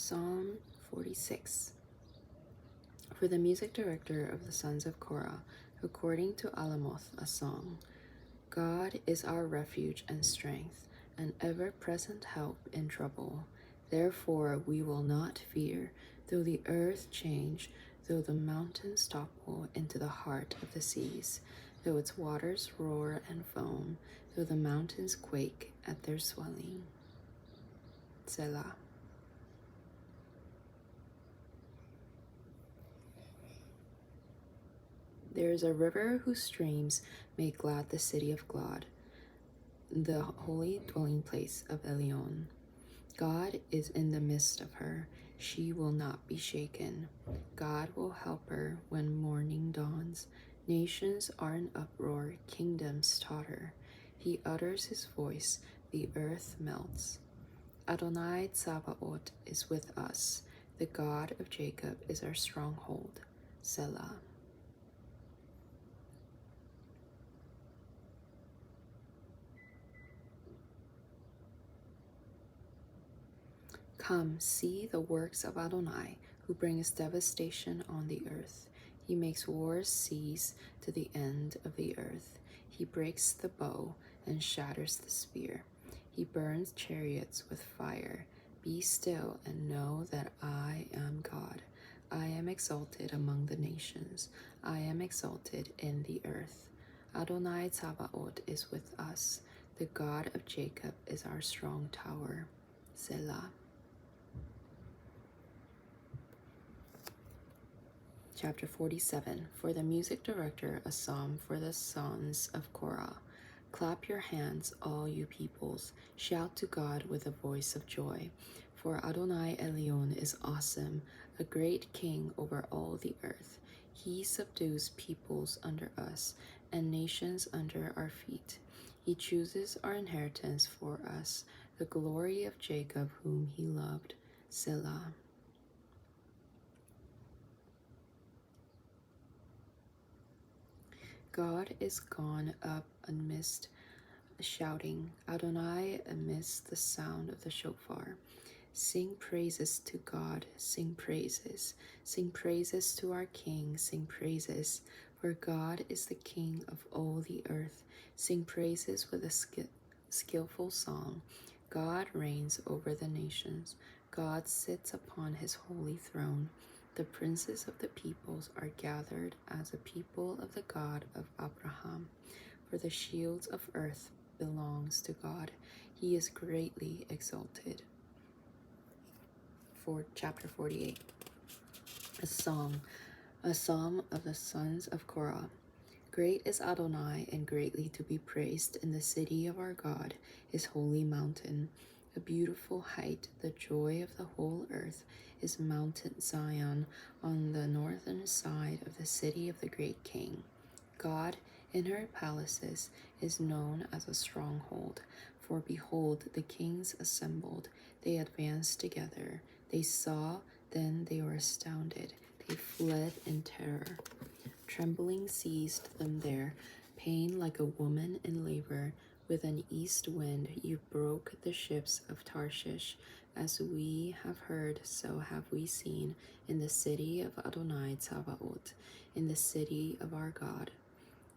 Psalm 46. For the music director of the sons of Korah, according to Alamoth, a song. God is our refuge and strength, an ever-present help in trouble. Therefore we will not fear, though the earth change, though the mountains topple into the heart of the seas, though its waters roar and foam, though the mountains quake at their swelling. Selah. There is a river whose streams make glad the city of God, the holy dwelling place of Elion. God is in the midst of her. She will not be shaken. God will help her when morning dawns. Nations are in uproar, kingdoms totter. He utters his voice, the earth melts. Adonai Tsabaoth is with us. The God of Jacob is our stronghold. Selah. Come, see the works of Adonai, who brings devastation on the earth. He makes wars cease to the end of the earth. He breaks the bow and shatters the spear. He burns chariots with fire. Be still and know that I am God. I am exalted among the nations. I am exalted in the earth. Adonai Tsabaoth is with us. The God of Jacob is our strong tower. Selah. Chapter 47. For the music director, a psalm for the sons of Korah. Clap your hands, all you peoples. Shout to God with a voice of joy. For Adonai Elion is awesome, a great king over all the earth. He subdues peoples under us and nations under our feet. He chooses our inheritance for us, the glory of Jacob whom he loved. Selah. God is gone up amidst shouting, Adonai amidst the sound of the shofar. Sing praises to God, sing praises to our King, sing praises, for God is the King of all the earth. Sing praises with a skillful song. God reigns over the nations. God sits upon his holy throne. The princes of the peoples are gathered as a people of the God of Abraham. For the shields of earth belongs to God. He is greatly exalted. For chapter 48. A psalm of the sons of Korah. Great is Adonai and greatly to be praised in the city of our God, his holy mountain. A beautiful height, the joy of the whole earth, is Mountain Zion on the northern side of the city of the great king. God in her palaces is known as a stronghold. For behold, the kings assembled. They advanced together. They saw, then they were astounded. They fled in terror. Trembling seized them there, pain like a woman in labor. With an east wind you broke the ships of Tarshish. As we have heard, so have we seen in the city of Adonai Tsabaoth, in the city of our God.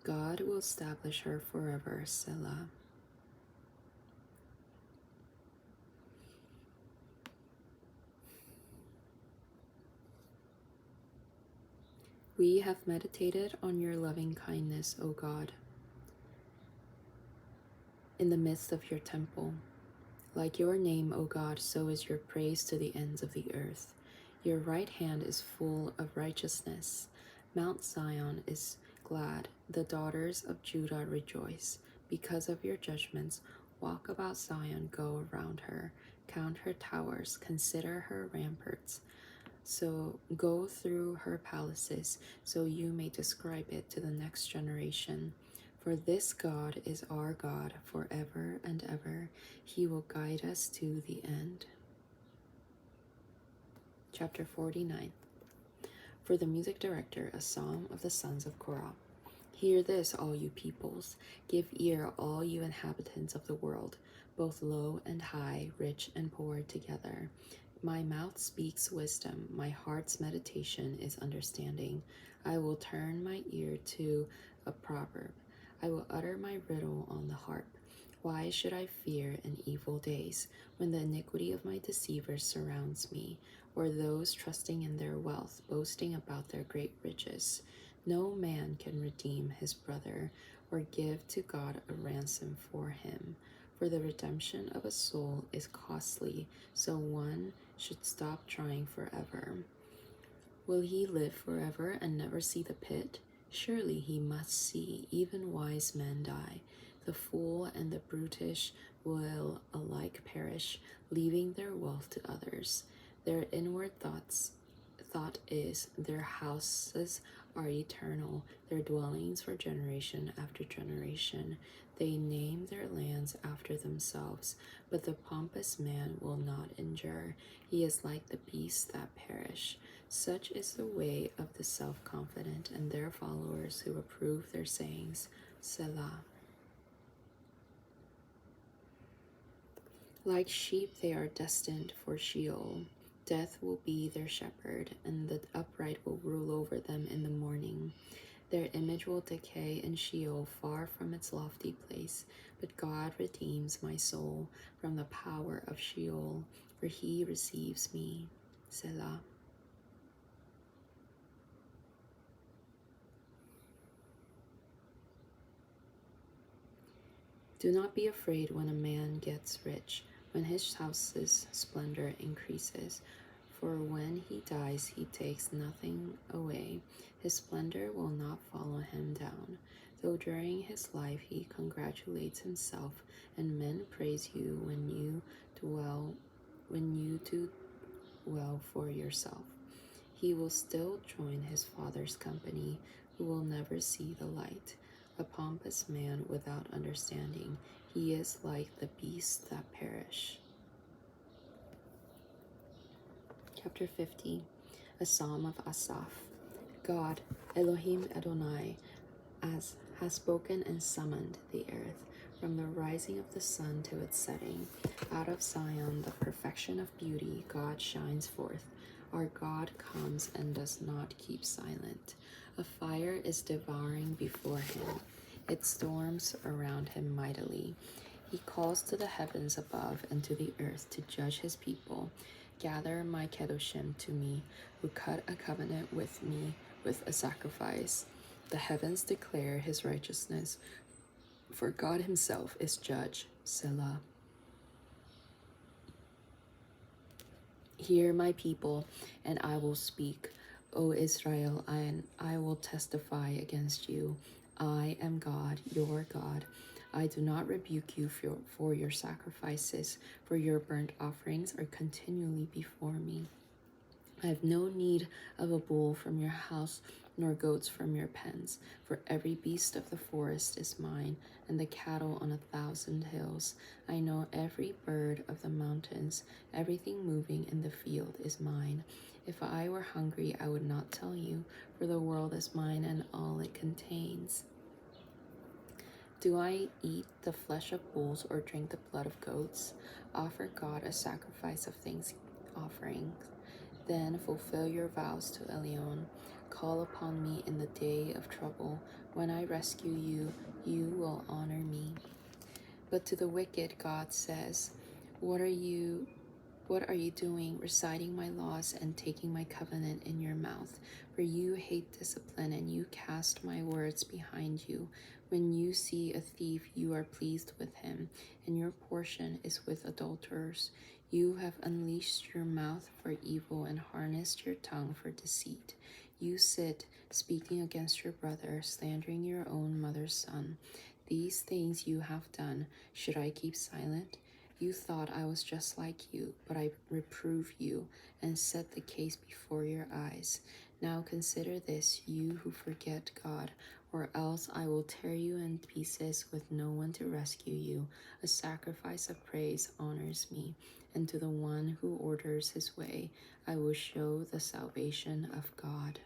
God will establish her forever. Selah. We have meditated on your loving kindness, O God, in the midst of your temple. Like your name, O God, so is your praise to the ends of the earth. Your right hand is full of righteousness. Mount Zion is glad. The daughters of Judah rejoice. Because of your judgments, walk about Zion, go around her. Count her towers, consider her ramparts. So go through her palaces, so you may describe it to the next generation. For this God is our God forever and ever. He will guide us to the end. Chapter 49. For the music director, a psalm of the sons of Korah. Hear this, all you peoples. Give ear, all you inhabitants of the world, both low and high, rich and poor together. My mouth speaks wisdom, my heart's meditation is understanding. I will turn my ear to a proverb. I will utter my riddle on the harp. Why should I fear in evil days, when the iniquity of my deceivers surrounds me, or those trusting in their wealth, boasting about their great riches? No man can redeem his brother, or give to God a ransom for him. For the redemption of a soul is costly, so one should stop trying forever. Will he live forever and never see the pit? Surely he must see, even wise men die. The fool and the brutish will alike perish, leaving their wealth to others. Their inward thought is, their houses are eternal, their dwellings for generation after generation. They name their lands after themselves, but the pompous man will not endure. He is like the beasts that perish. Such is the way of the self-confident, and their followers who approve their sayings. Selah. Like sheep they are destined for Sheol. Death will be their shepherd, and the upright will rule over them in the morning. Their image will decay in Sheol, far from its lofty place. But God redeems my soul from the power of Sheol, for he receives me. Selah. Do not be afraid when a man gets rich, when his house's splendor increases. For when he dies, he takes nothing away. His splendor will not follow him down. Though during his life he congratulates himself, and men praise you when you do well for yourself. He will still join his father's company, who will never see the light. A pompous man without understanding, he is like the beasts that perish. Chapter 50. A Psalm of Asaph. God, Elohim Adonai, has spoken and summoned the earth. From the rising of the sun to its setting, out of Zion, the perfection of beauty, God shines forth. Our God comes and does not keep silent. A fire is devouring before him. It storms around him mightily. He calls to the heavens above and to the earth to judge his people. Gather my kedoshim to me, who cut a covenant with me with a sacrifice. The heavens declare his righteousness, for God himself is judge. Selah. Hear my people, and I will speak. O Israel, and I will testify against you. I am God, your God. I do not rebuke you for your sacrifices, for your burnt offerings are continually before me. I have no need of a bull from your house, nor goats from your pens, for every beast of the forest is mine, and the cattle on 1,000 hills. I know every bird of the mountains, everything moving in the field is mine. If I were hungry, I would not tell you, for the world is mine and all it contains. Do I eat the flesh of bulls or drink the blood of goats? Offer God a sacrifice of thanks offerings. Then fulfill your vows to Elyon. Call upon me in the day of trouble. When I rescue you, you will honor me. But to the wicked, God says, What are you doing, reciting my laws and taking my covenant in your mouth? For you hate discipline, and you cast my words behind you. When you see a thief, you are pleased with him, and your portion is with adulterers. You have unleashed your mouth for evil and harnessed your tongue for deceit. You sit speaking against your brother, slandering your own mother's son. These things you have done. Should I keep silent? You thought I was just like you, but I reprove you and set the case before your eyes. Now consider this, you who forget God, or else I will tear you in pieces with no one to rescue you. A sacrifice of praise honors me, and to the one who orders his way, I will show the salvation of God.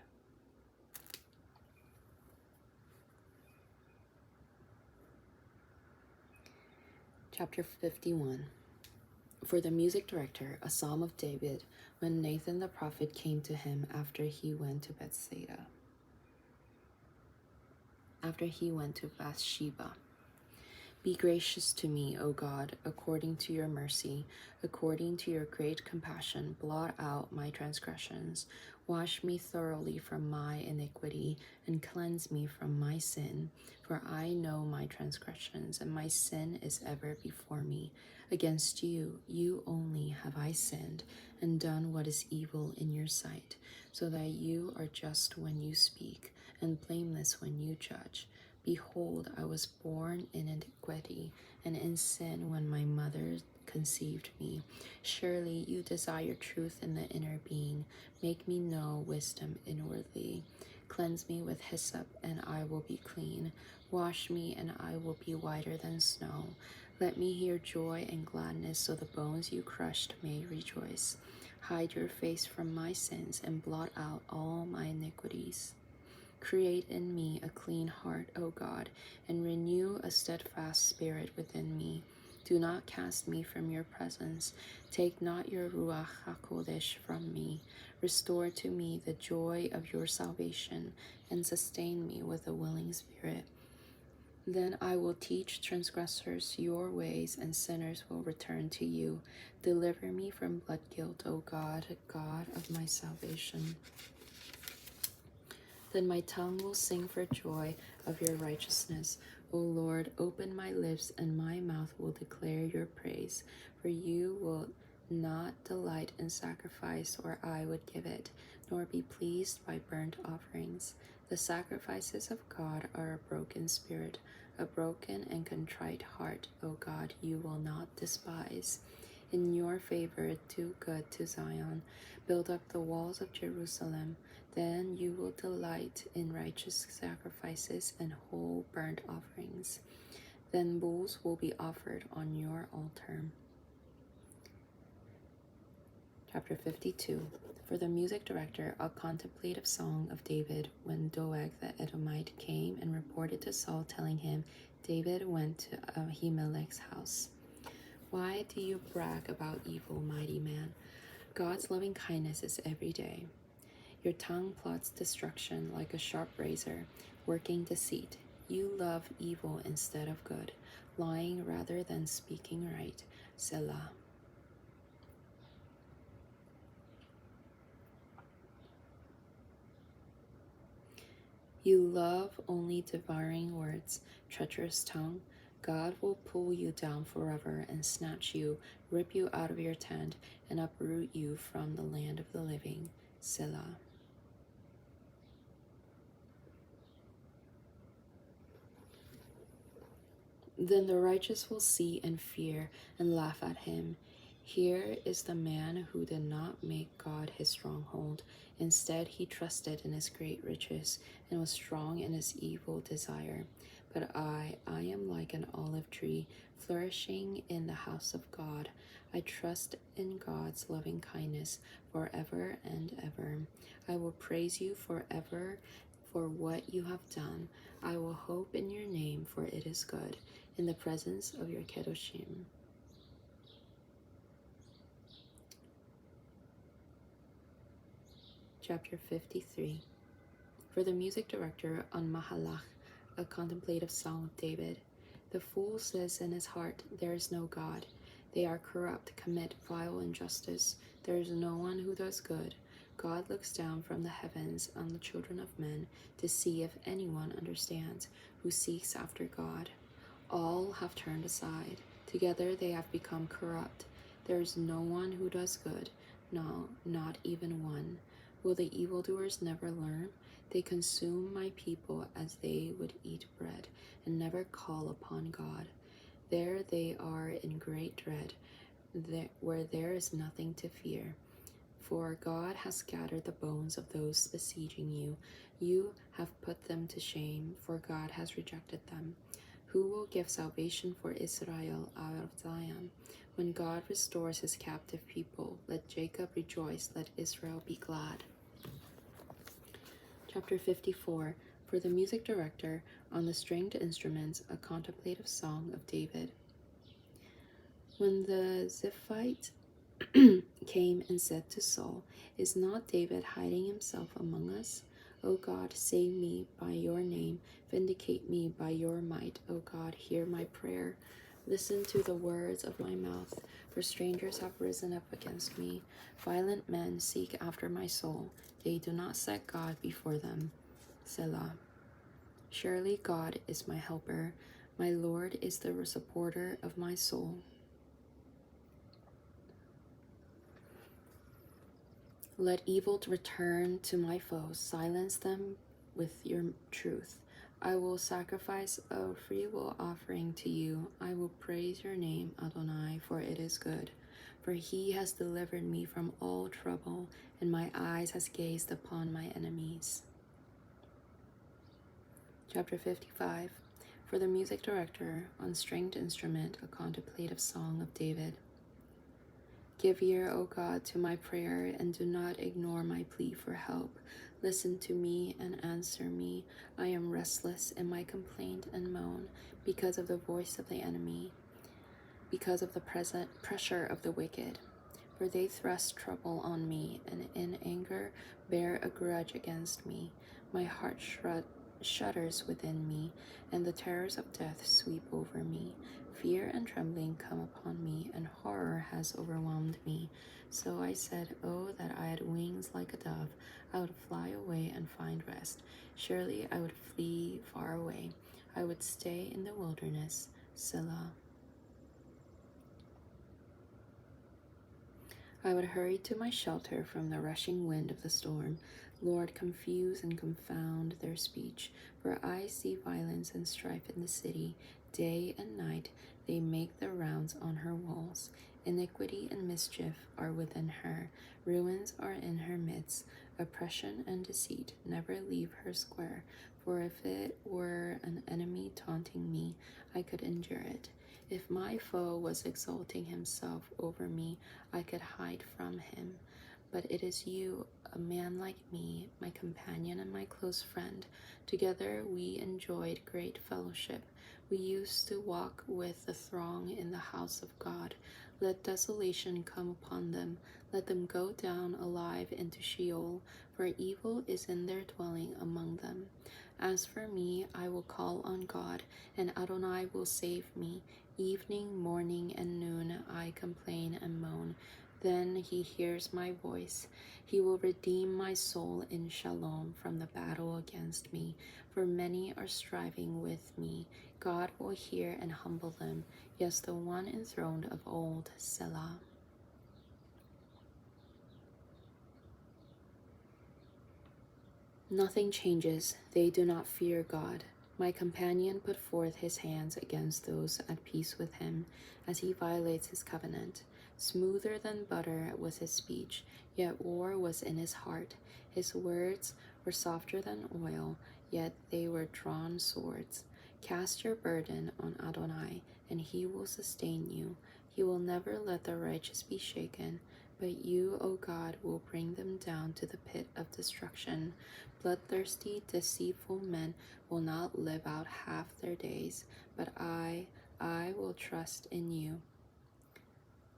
Chapter 51. For the music director, a psalm of David, when Nathan the prophet came to him after he went to Bathsheba. Be gracious to me, O God, according to your mercy, according to your great compassion, blot out my transgressions. Wash me thoroughly from my iniquity, and cleanse me from my sin. For I know my transgressions, and my sin is ever before me. Against you, you only have I sinned, and done what is evil in your sight, so that you are just when you speak, and blameless when you judge. Behold, I was born in iniquity, and in sin when my mother conceived me. Surely you desire truth in the inner being. Make me know wisdom inwardly. Cleanse me with hyssop, and I will be clean. Wash me, and I will be whiter than snow. Let me hear joy and gladness, so the bones you crushed may rejoice. Hide your face from my sins, and blot out all my iniquities. Create in me a clean heart, O God, and renew a steadfast spirit within me. Do not cast me from your presence. Take not your Ruach HaKodesh from me. Restore to me the joy of your salvation, and sustain me with a willing spirit. Then I will teach transgressors your ways, and sinners will return to you. Deliver me from blood guilt, O God, God of my salvation. Then my tongue will sing for joy of your righteousness. O Lord, open my lips, and my mouth will declare your praise. For you will not delight in sacrifice, or I would give it, nor be pleased by burnt offerings. The sacrifices of God are a broken spirit, a broken and contrite heart, O God, you will not despise. In your favor, do good to Zion. Build up the walls of Jerusalem. Then you will delight in righteous sacrifices and whole burnt offerings. Then bulls will be offered on your altar. Chapter 52. For the music director, a contemplative song of David, when Doeg the Edomite came and reported to Saul, telling him, David went to Ahimelech's house. Why do you brag about evil, mighty man? God's loving kindness is every day. Your tongue plots destruction like a sharp razor, working deceit. You love evil instead of good, lying rather than speaking right. Selah. You love only devouring words, treacherous tongue. God will pull you down forever and snatch you, rip you out of your tent, and uproot you from the land of the living. Selah. Then the righteous will see and fear and laugh at him. Here is the man who did not make God his stronghold. Instead, he trusted in his great riches and was strong in his evil desire. But I am like an olive tree flourishing in the house of God. I trust in God's loving kindness forever and ever. I will praise you forever for what you have done. I will hope in your name, for it is good, in the presence of your Kedoshim. Chapter 53. For the music director on Mahalach, a contemplative song of David. The fool says in his heart, there is no God. They are corrupt, commit vile injustice. There is no one who does good. God looks down from the heavens on the children of men to see if anyone understands, who seeks after God. All have turned aside. Together they have become corrupt. There is no one who does good, no, not even one. Will the evildoers never learn? They consume my people as they would eat bread, and never call upon God. There they are in great dread, where there is nothing to fear. For God has scattered the bones of those besieging you. You have put them to shame, for God has rejected them. Who will give salvation for Israel out of Zion? When God restores his captive people, let Jacob rejoice, let Israel be glad. Chapter 54. For the music director, on the stringed instruments, a contemplative song of David. When the Ziphite came and said to Saul, "Is not David hiding himself among us? O God, save me by your name. Vindicate me by your might. O God, hear my prayer. Listen to the words of my mouth, for strangers have risen up against me. Violent men seek after my soul. They do not set God before them. Selah. Surely God is my helper. My Lord is the supporter of my soul. Let evil return to my foes. Silence them with your truth. I will sacrifice a freewill offering to you. I will praise your name, Adonai, for it is good. For he has delivered me from all trouble, and my eyes has gazed upon my enemies. Chapter 55. For the music director, on stringed instrument, a contemplative song of David. Give ear, O God, to my prayer, and do not ignore my plea for help. Listen to me and answer me. I am restless in my complaint and moan because of the voice of the enemy, because of the present pressure of the wicked. For they thrust trouble on me, and in anger bear a grudge against me. My heart shudders within me, and the terrors of death sweep over me. Fear and trembling come upon me, and horror has overwhelmed me. So I said, "Oh, that I had wings like a dove! I would fly away and find rest. Surely I would flee far away. I would stay in the wilderness." Selah. I would hurry to my shelter from the rushing wind of the storm. Lord, confuse and confound their speech, for I see violence and strife in the city. Day and night they make their rounds on her walls. Iniquity and mischief are within her. Ruins are in her midst. Oppression and deceit never leave her square. For if it were an enemy taunting me, I could endure it. If my foe was exalting himself over me, I could hide from him. But it is you, a man like me, my companion and my close friend. Together we enjoyed great fellowship. We used to walk with the throng in the house of God. Let desolation come upon them. Let them go down alive into Sheol, for evil is in their dwelling among them. As for me, I will call on God, and Adonai will save me. Evening, morning, and noon I complain and moan. Then he hears my voice. He will redeem my soul in shalom from the battle against me, for many are striving with me. God will hear and humble them. Yes, the one enthroned of old, Selah. Nothing changes. They do not fear God. My companion put forth his hands against those at peace with him, as he violates his covenant. Smoother than butter was his speech, yet war was in his heart. His words were softer than oil, yet they were drawn swords. Cast your burden on Adonai, and he will sustain you. He will never let the righteous be shaken, but you, O God, will bring them down to the pit of destruction. Bloodthirsty, deceitful men will not live out half their days, but I will trust in you.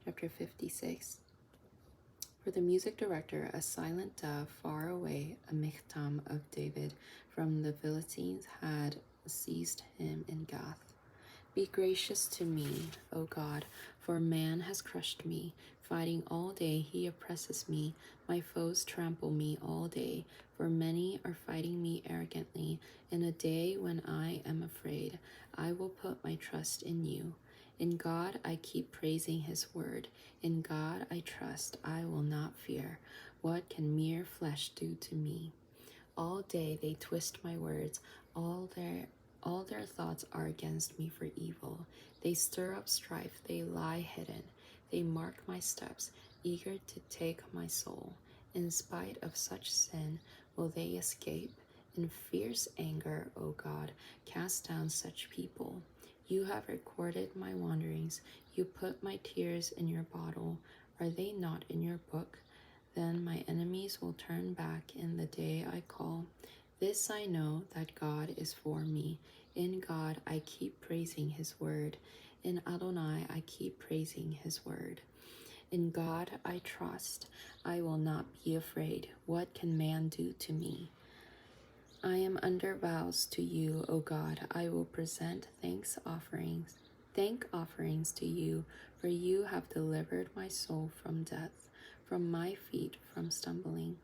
Chapter 56. For the music director, a silent dove far away, a michtam of David from the Philistines had seized him in Gath. Be gracious to me, O God, for man has crushed me. Fighting all day, he oppresses me. My foes trample me all day, for many are fighting me arrogantly. In a day when I am afraid, I will put my trust in you. In God I keep praising his word. In God I trust, I will not fear. What can mere flesh do to me? All day they twist my words. All their thoughts are against me for evil. They stir up strife, they lie hidden. They mark my steps, eager to take my soul. In spite of such sin, will they escape? In fierce anger, O God, cast down such people. You have recorded my wanderings. You put my tears in your bottle. Are they not in your book? Then my enemies will turn back in the day I call. This I know, that God is for me. In God I keep praising his word. In Adonai I keep praising his word. In God I trust. I will not be afraid. What can man do to me? I am under vows to you, O God. I will present thank offerings to you, for you have delivered my soul from death, from my feet from stumbling,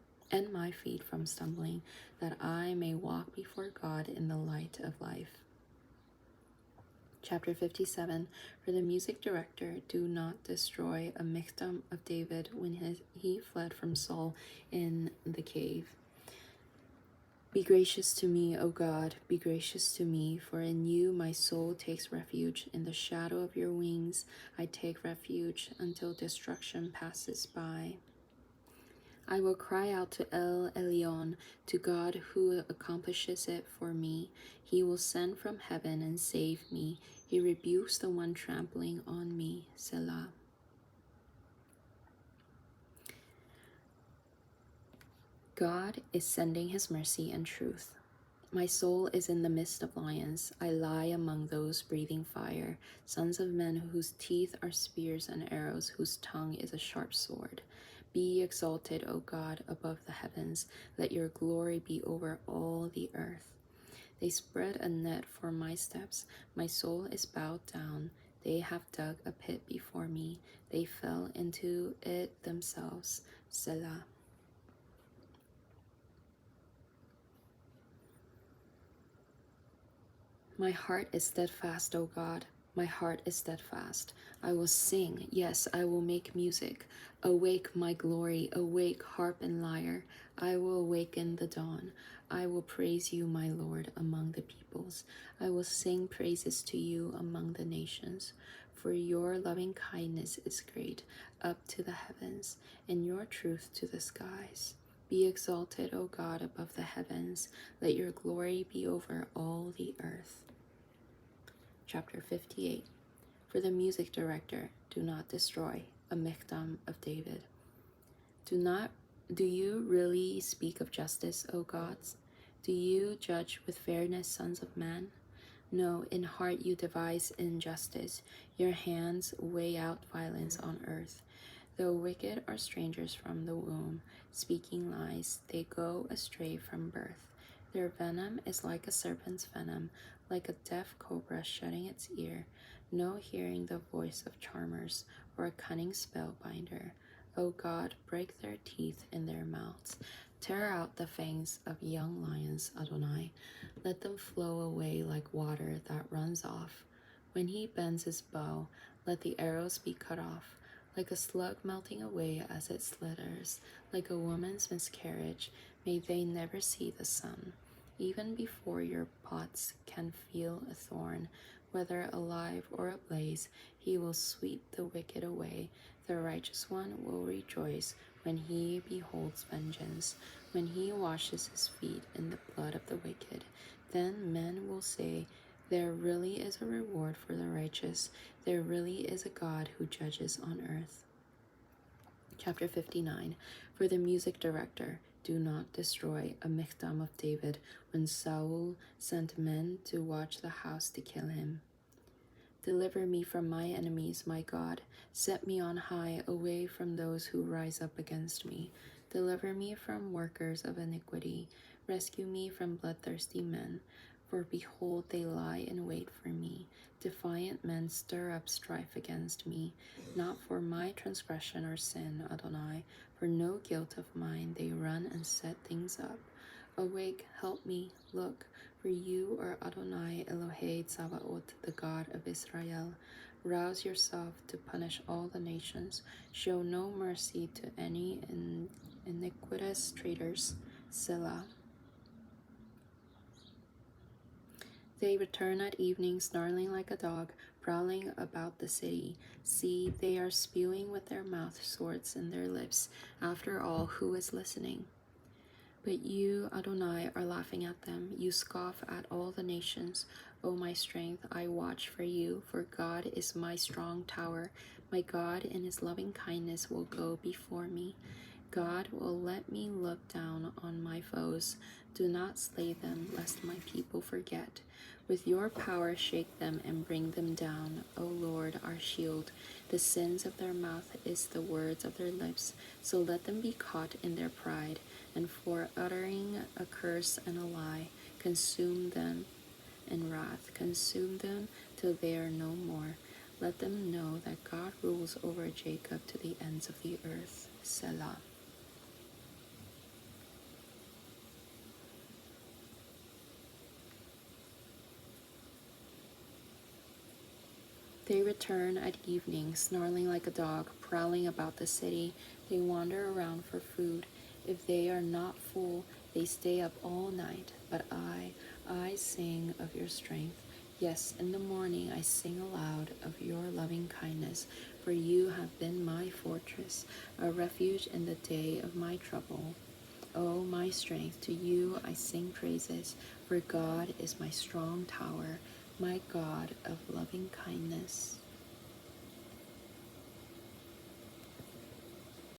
that I may walk before God in the light of life. Chapter 57. For the music director, do not destroy a miktam of David when he fled from Saul in the cave. Be gracious to me, O God, be gracious to me, for in you my soul takes refuge. In the shadow of your wings I take refuge until destruction passes by. I will cry out to El Elyon, to God who accomplishes it for me. He will send from heaven and save me. He rebukes the one trampling on me. Selah. God is sending his mercy and truth. My soul is in the midst of lions. I lie among those breathing fire, sons of men whose teeth are spears and arrows, whose tongue is a sharp sword. Be exalted, O God, above the heavens. Let your glory be over all the earth. They spread a net for my steps. My soul is bowed down. They have dug a pit before me. They fell into it themselves. Selah. My heart is steadfast, O God. My heart is steadfast. I will sing, yes, I will make music. Awake, my glory, awake, harp and lyre. I will awaken the dawn. I will praise you, my Lord, among the peoples. I will sing praises to you among the nations. For your loving kindness is great, up to the heavens, and your truth to the skies. Be exalted, O God, above the heavens. Let your glory be over all the earth. Chapter 58. For the music director, do not destroy a miktam of David. Do you really speak of justice, O gods? Do you judge with fairness, sons of men? No, in heart you devise injustice. Your hands weigh out violence on earth. The wicked are strangers from the womb, speaking lies. They go astray from birth. Their venom is like a serpent's venom, like a deaf cobra shutting its ear. No hearing the voice of charmers or a cunning spellbinder. O God, break their teeth in their mouths. Tear out the fangs of young lions, Adonai. Let them flow away like water that runs off. When he bends his bow, let the arrows be cut off. Like a slug melting away as it slithers, like a woman's miscarriage, may they never see the sun. Even before your pots can feel a thorn, whether alive or ablaze, he will sweep the wicked away. The righteous one will rejoice when he beholds vengeance, when he washes his feet in the blood of the wicked. Then men will say, there really is a reward for the righteous. There really is a God who judges on earth. Chapter 59. For the music director, do not destroy a miktam of David when Saul sent men to watch the house to kill him. Deliver me from my enemies, my God. Set me on high, away from those who rise up against me. Deliver me from workers of iniquity. Rescue me from bloodthirsty men. For behold, they lie in wait for me. Defiant men stir up strife against me. Not for my transgression or sin, Adonai. For no guilt of mine they run and set things up. Awake, help me, look, for you are Adonai Elohei Tsabaoth, the God of Israel. Rouse yourself to punish all the nations. Show no mercy to any iniquitous traitors. Selah. They return at evening, snarling like a dog, prowling about the city. See, they are spewing with their mouth, swords in their lips. After all, who is listening? But you, Adonai, are laughing at them. You scoff at all the nations. O my strength, I watch for you, for God is my strong tower. My God in his loving kindness will go before me. God will let me look down on my foes. Do not slay them, lest my people forget. With your power shake them and bring them down, O Lord, our shield. The sins of their mouth is the words of their lips, so let them be caught in their pride, and for uttering a curse and a lie, consume them in wrath, consume them till they are no more. Let them know that God rules over Jacob to the ends of the earth. Selah. They return at evening, snarling like a dog, prowling about the city. They wander around for food. If they are not full, they stay up all night. But I sing of your strength. Yes, in the morning I sing aloud of your loving kindness, for you have been my fortress, a refuge in the day of my trouble. O my strength, to you I sing praises, for God is my strong tower, my God of loving kindness.